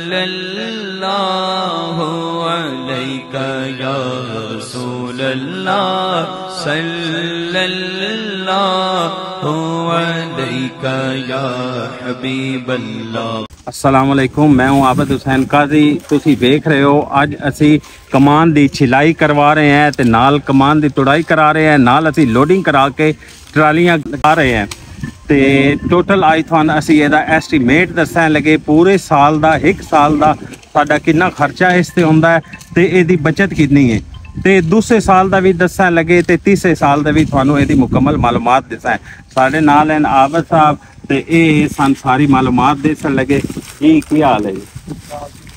सल्लल्लाहु अलैका या रसूलल्लाह सल्लल्लाहु अलैका या हबीबल्लाह। अस्सलाम वालेकुम, मैं हूं आबिद हुसैन काजी। तुसी देख रहे हो अज असी कमान दी छिलाई करवा रहे हैं ते नाल कमान दी तुड़ाई करा रहे हैं, नाल असी लोडिंग करा के ट्रालियां लगा रहे हैं। ते टोटल अज तुहानू असी इहदा एस्टीमेट दस्सण लगे पूरे साल दा, एक साल दा साडा कितना खर्चा इस ते हुंदा है ते इहदी बचत कितनी है, ते दूसरे साल दा भी दस्सण लगे ते तीसरे साल दा भी तुहानू इहदी मुकम्मल मालूमात दस्सां। साडे नाल हैं आबिद साहब ते ये सन सारी मालूमात दस्सण लगे। जी की हाल है जी?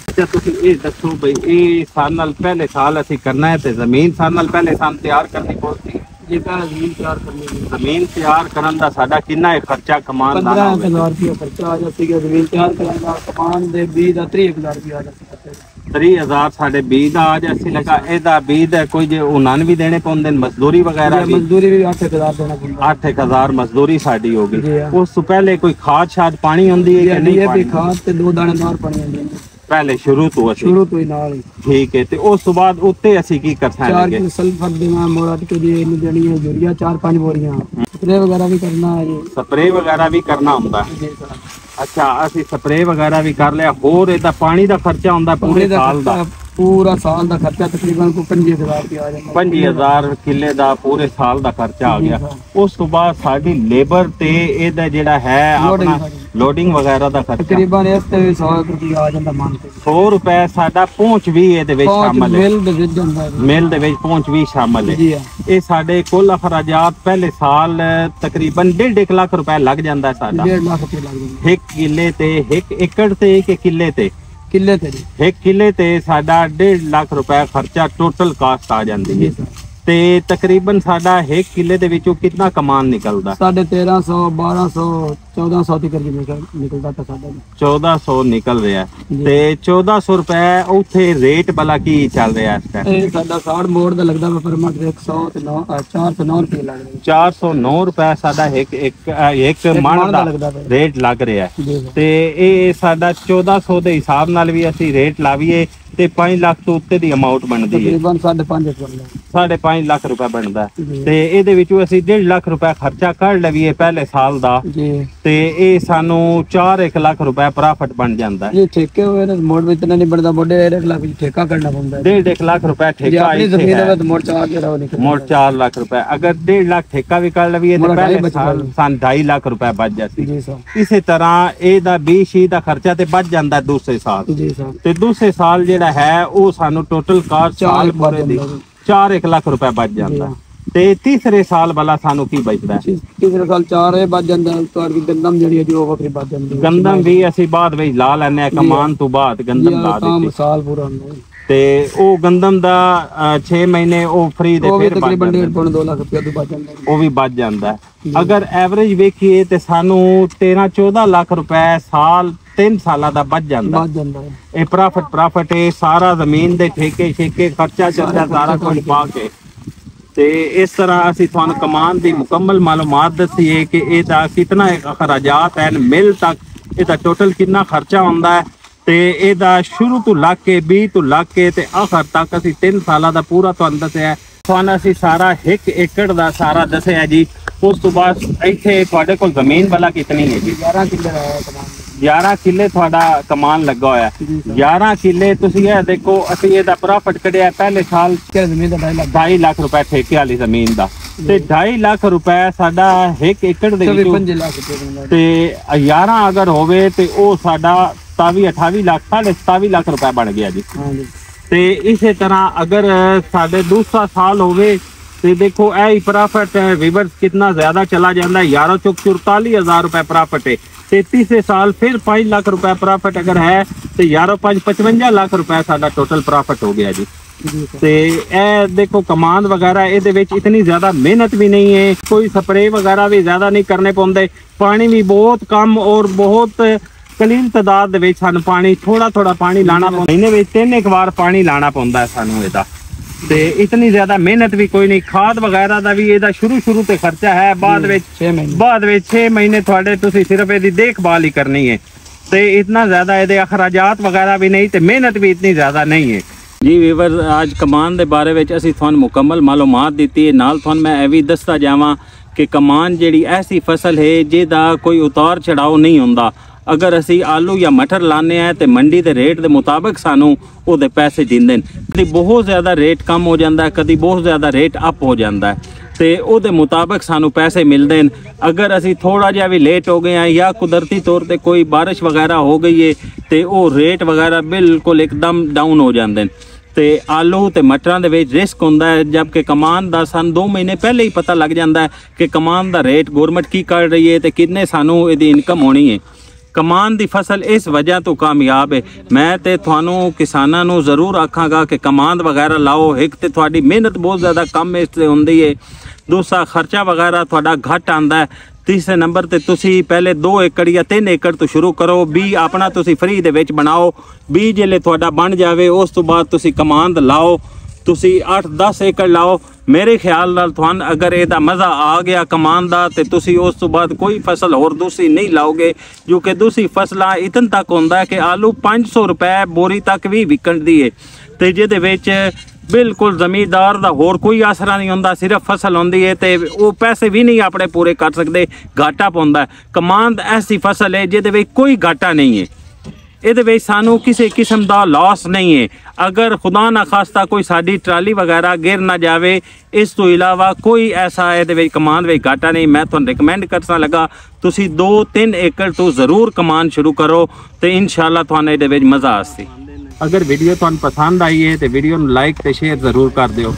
अच्छा तुसीं ये दसो भाई ये सारे नाल पहले साल असी करना है ते जमीन सारे नाल पहले सन तैयार करनी पौंदी है। जी पहले जमीन तैयार करनी है। जमीन तैयार करन दा साडा कितना है खर्चा कमान दा? 15,000 रुपया खर्चा आ जाती है जमीन तैयार करन दा। कमान दे बीज दा 30,000 रुपया आ जाता है। 30,000 साढ़े बीज आ जैसी लगा एदा बीज है कोई जे उन्हां भी देने पौंदे मजदूरी वगैरह भी? मजदूरी भी 8,000 देना पड़ता। 8,000 मजदूरी साडी होगी। उस तो पहले कोई खाद शाद पानी होंदी है कि नहीं? ये खाद ते 2 दाने नार पानी होंदे ने पहले शुरू तो ही नाल। ठीक है, ते उस तो बाद उत्ते असी की कर सकते? 4 किलो सल्फर देना, मोरट के लिए इन्नी देनी है, यूरिया 4-5 बोरियां, स्प्रे वगैरह भी करना है। स्प्रे वगैरह भी करना होंदा है? अच्छा असी स्प्रे वगैरह भी कर लिया। होर इहदा पानी दा खर्चा होंदा पूरे साल दा? पूरा साल दा खर्चा तकरीबन 25,000 रुपया आ जाता। 25,000 किले दा पूरे साल दा खर्चा आ गया। उस तो बाद साडी लेबर ते एदा जेड़ा है अपना लोडिंग वगैरह दा खर्चा तकरीबन इस ते 100 रुपया आ जाता। मान के 100 रुपए साडा पहुंच भी ਇਹਦੇ ਵਿੱਚ शामिल है। मिल दे विच पहुंच भी शामिल है। ये साडे कुल अखराजात पहले साल तकरीबन 1.5 लाख रुपए लग जांदा है साडा। 1.5 लाख रुपया लग जांदा एक किले ते, एक एकड़ ते, एक किले ते? किले ते एक किले ते साडा 1.5 लाख रुपए खर्चा टोटल कास्ट आ जाती है। ते तकरीबन साडा एक किले दे विचों कितना कमान निकलदा? 1350, 1200, 1400 तक निकलदा था साडा। 1400 निकल रहा है। ते 1400 रुपए उथे रेट भला की चल रहा है इस टाइम? ए साडा 60 मोड़ दा लगदा है परमट 409 रुपए लग रहे हैं। 409 रुपए साडा एक मन दा रेट लग रहा है। ते ए साडा 1400 दे हिसाब नाल भी असी रेट लावीए ते 5 लाख तो उत्ते दी अमाउंट बनदी है। तकरीबन 5.5 लाख रुपए बनदा है। ते एदे विचों असी 1.5 लाख रुपए खर्चा कर लवीए पहले साल दा ते ए सानू 4 लाख रुपए प्रॉफिट बन जांदा है। ये ठेके होए ना मोड़ में इतना नहीं बनदा, बड़े 1 लाख ठेका करना पड़ता है। 1.5 लाख रुपए ठेका अपनी जमीन है तो मोड़ 4 लाख रुपए। अगर 1.5 लाख ठेका भी कर लवीए तो पहले साल सन 2.5 लाख रुपए बच जाती। इसी तरह एदा 20 दा खर्चा ते बच जांदा है दूसरे साल। ते दूसरे साल जेड़ा है वो सानू टोटल कास्ट साल पूरे दी 4 लाख रुपए बच जाता है। ते तीसरे साल वाला सानू की बचदा है? तीसरे साल 4 बच जांदा है। तो गंदम जेडी है जो वखरी बच जांदी है। गंदम भी असी बाद विच ला लैने कमान तो बाद गंदम ला देती साल पूरा होंदा है। ते ओ गंदम दा 6 महीने ओ फ्री दे फिर तकरीबन 1.5-2 लाख रुपया तो बच जांदा है। वो भी बच जांदा है। अगर एवरेज वेखिए ते सानू 13-14 लाख रुपए साल 3 साल दा बच जांदा है। ए प्रॉफिट है सारा जमीन दे ठेके शेके खर्चा चलदा सारा कुछ पा के। ते इस तरह असी तुहानू कमान दी मुकम्मल मालूमात दसी है कि एदा कितना अखराजात है, मिल तक एदा टोटल कितना खर्चा होंदा है ते एदा शुरू तो लग के 20 तो लग के ते आखिर तक असी 3 साल दा पूरा तुहानू दस्सिया। तुहानू असी सारा 1 एकड़ दा सारा दस्सिया जी। उस तो बाद इत्थे तुहाडे कोल जमीन वाला कितनी है जी? 11 किले है कमान। 11 किले थोड़ा कमान लगा होया। 11 किले तुसी ये देखो असी एदा प्रॉफिट कढ़िया पहले साल जमीन दा 2.5 लाख रुपए ठेके वाली जमीन दा ते 2.5 लाख रुपए साडा 1 एकड़ दे विच 5 लाख रुपए ते 11 अगर होवे ते ओ साडा 27-28 लाख 27 लाख रुपए बन गया जी। ते इसी तरह अगर साडे दूसरा साल होवे ते देखो ए प्रॉफिट रिवर्स कितना ज्यादा चला जाता है। 44,000 रुपए प्रॉफिट है। ते तीसरे साल फिर 5 लाख रुपए प्रॉफिट अगर है तो 55 लाख रुपए साडा टोटल प्रॉफिट हो गया जी। ते ए देखो कमान वगैरह एदे विच इतनी ज्यादा मेहनत भी नहीं है, कोई स्प्रे वगैरह भी ज्यादा नहीं करने पौंदे, पानी भी बहुत कम और बहुत कलील तादाद दे विच सानू पानी थोड़ा पानी लाना पौंदा। महीने विच 3 बार पानी लाना पौंदा है सानू एदा। ते इतनी ज्यादा मेहनत भी कोई नहीं। खाद वगैरह का भी एदा शुरू ते खर्चा है, बाद 6 महीने थोड़े तुसी सिर्फ एदी देखभाल ही करनी है। ਤੇ ਇਤਨਾ ਜ਼ਿਆਦਾ ਇਹਦੇ ਅਖਰਾਜਾਤ ਵਗੈਰਾ ਵੀ ਨਹੀਂ ਤੇ ਮਿਹਨਤ ਵੀ ਇਤਨੀ ਜ਼ਿਆਦਾ ਨਹੀਂ ਹੈ। ਜੀ ਵੀਵਰ, ਅੱਜ ਕਮਾਨ ਦੇ ਬਾਰੇ ਵਿੱਚ ਅਸੀਂ ਤੁਹਾਨੂੰ ਮੁਕੰਮਲ ਮਾਲੂਮਾਤ ਦਿੱਤੀ ਹੈ। ਨਾਲ ਤੁਹਾਨੂੰ ਮੈਂ ਇਹ ਵੀ ਦੱਸਦਾ ਜਾਵਾਂ ਕਿ ਕਮਾਨ ਜਿਹੜੀ ਐਸੀ ਫਸਲ ਹੈ ਜਿਹਦਾ ਕੋਈ ਉਤਾਰ ਚੜਾਓ ਨਹੀਂ ਹੁੰਦਾ। ਅਗਰ ਅਸੀਂ ਆਲੂ ਜਾਂ ਮਟਰ ਲਾਣੇ ਆ ਤੇ ਮੰਡੀ ਦੇ ਰੇਟ ਦੇ ਮੁਤਾਬਕ ਸਾਨੂੰ ਉਹਦੇ ਪੈਸੇ ਦਿੰਦੇ ਨੇ। ਕਦੀ ਬਹੁਤ ਜ਼ਿਆਦਾ ਰੇਟ ਕਮ ਹੋ ਜਾਂਦਾ, ਕਦੀ ਬਹੁਤ ਜ਼ਿਆਦਾ ਰੇਟ ਅਪ ਹੋ ਜਾਂਦਾ ਤੇ ਉਹਦੇ ਮੁਤਾਬਕ ਸਾਨੂੰ ਪੈਸੇ ਮਿਲਦੇ ਨੇ। ਅਗਰ ਅਸੀਂ ਥੋੜਾ ਜਿਹਾ ਵੀ ਲੇਟ ਹੋ ਗਏ ਆ ਜਾਂ ਕੁਦਰਤੀ ਤੌਰ ਤੇ ਕੋਈ ਬਾਰਿਸ਼ ਵਗੈਰਾ ਹੋ ਗਈ ਹੈ ਤੇ ਉਹ ਰੇਟ ਵਗੈਰਾ ਬਿਲਕੁਲ ਇੱਕਦਮ ਡਾਊਨ ਹੋ ਜਾਂਦੇ ਨੇ। ਤੇ ਆਲੂ ਤੇ ਮਟਰਾਂ ਦੇ ਵਿੱਚ ਰਿਸਕ ਹੁੰਦਾ ਹੈ, ਜਦਕਿ ਕਮਾਨ ਦਾ ਸਾਨੂੰ 2 ਮਹੀਨੇ ਪਹਿਲੇ ਹੀ ਪਤਾ ਲੱਗ ਜਾਂਦਾ ਹੈ ਕਿ ਕਮਾਨ ਦਾ ਰੇਟ ਗਵਰਨਮੈਂਟ ਕੀ ਕਰ ਰਹੀ ਹੈ ਤੇ ਕਿੰਨੇ ਸਾਨੂੰ ਇਹਦੀ ਇਨਕਮ ਹੋਣੀ ਹੈ। ਕਮਾਨ ਦੀ ਫਸਲ ਇਸ ਵਜ੍ਹਾ ਤੋਂ ਕਾਮਯਾਬ ਹੈ। ਮੈਂ ਤੇ ਤੁਹਾਨੂੰ ਕਿਸਾਨਾਂ ਨੂੰ ਜ਼ਰੂਰ ਆਖਾਂਗਾ ਕਿ ਕਮਾਨ ਵਗੈਰਾ ਲਾਓ। ਇੱਕ ਤੇ ਤੁਹਾਡੀ ਮਿਹਨਤ ਬਹੁਤ ਜ਼ਿਆਦਾ ਕਮ ਇਸ ਤੇ ਹੁੰਦੀ ਹੈ, ਦੂਸਰਾ ਖਰਚਾ ਵਗੈਰਾ ਤੁਹਾਡਾ ਘੱਟ ਆਂਦਾ ਹੈ, ਤੀਸਰੇ ਨੰਬਰ ਤੇ ਤੁਸੀਂ ਪਹਿਲੇ 2 ਏਕੜ ਜਾਂ 3 ਏਕੜ ਤੋਂ ਸ਼ੁਰੂ ਕਰੋ। ਬੀ ਆਪਣਾ ਤੁਸੀਂ ਫਰੀ ਦੇ ਵਿੱਚ ਬਣਾਓ। ਬੀ ਜਿਹੜੇ ਤੁਹਾਡਾ ਬਣ ਜਾਵੇ ਉਸ ਤੋਂ ਬਾਅਦ ਤੁਸੀਂ ਕਮਾਂਦ ਲਾਓ। ਤੁਸੀਂ 8-10 ਏਕੜ ਲਾਓ। ਮੇਰੇ ਖਿਆਲ ਨਾਲ ਤੁਹਾਨੂੰ ਅਗਰ ਇਹਦਾ ਮਜ਼ਾ ਆ ਗਿਆ ਕਮਾਨ ਦਾ ਤੇ ਤੁਸੀਂ ਉਸ ਤੋਂ ਬਾਅਦ ਕੋਈ ਫਸਲ ਹੋਰ ਦੂਸਰੀ ਨਹੀਂ ਲਾਓਗੇ, ਜੋ ਕਿ ਦੂਸਰੀ ਫਸਲਾਂ ਇਤਨ ਤੱਕ ਹੁੰਦਾ ਹੈ ਕਿ ਆਲੂ 500 ਰੁਪਏ ਬੋਰੀ ਤੱਕ ਵੀ ਵਿਕਣਦੀ ਹੈ ਤੇ ਜਿਹਦੇ ਵਿੱਚ ਬਿਲਕੁਲ ਜ਼ਮੀਂਦਾਰ ਦਾ ਹੋਰ ਕੋਈ ਆਸਰਾ ਨਹੀਂ ਹੁੰਦਾ, ਸਿਰਫ ਫਸਲ ਹੁੰਦੀ ਹੈ ਤੇ ਉਹ ਪੈਸੇ ਵੀ ਨਹੀਂ ਆਪਣੇ ਪੂਰੇ ਕਰ ਸਕਦੇ, ਘਾਟਾ ਪਾਉਂਦਾ। ਕਮਾਂਦ ਐਸੀ ਫਸਲ ਹੈ ਜਿਹਦੇ ਵਿੱਚ ਕੋਈ ਘਾਟਾ ਨਹੀਂ ਹੈ, ਇਹਦੇ ਵਿੱਚ ਸਾਨੂੰ ਕਿਸੇ ਕਿਸਮ ਦਾ ਲਾਸ ਨਹੀਂ ਹੈ। ਅਗਰ ਖੁਦਾ ਨਾ ਖਾਸਤਾ ਕੋਈ ਸਾਡੀ ਟਰਾਲੀ ਵਗੈਰਾ ਗਿਰ ਨਾ ਜਾਵੇ, ਇਸ ਤੋਂ ਇਲਾਵਾ ਕੋਈ ਐਸਾ ਇਹਦੇ ਵਿੱਚ ਕਮਾਨ ਵਿੱਚ ਘਾਟਾ ਨਹੀਂ। ਮੈਂ ਤੁਹਾਨੂੰ ਰਿਕਮੈਂਡ ਕਰਨਾ ਲੱਗਾ ਤੁਸੀਂ 2-3 ਏਕੜ ਤੋਂ ਜ਼ਰੂਰ ਕਮਾਨ ਸ਼ੁਰੂ ਕਰੋ ਤੇ ਇਨਸ਼ਾਅੱਲਾ ਤੁਹਾਨੂੰ ਇਹਦੇ ਵਿੱਚ ਮਜ਼ਾ ਆਸੇ। ਅਗਰ ਵੀਡੀਓ ਤੁਹਾਨੂੰ ਪਸੰਦ ਆਈ ਹੈ ਤੇ ਵੀਡੀਓ ਨੂੰ ਲਾਈਕ ਤੇ ਸ਼ੇਅਰ ਜ਼ਰੂਰ ਕਰ ਦਿਓ।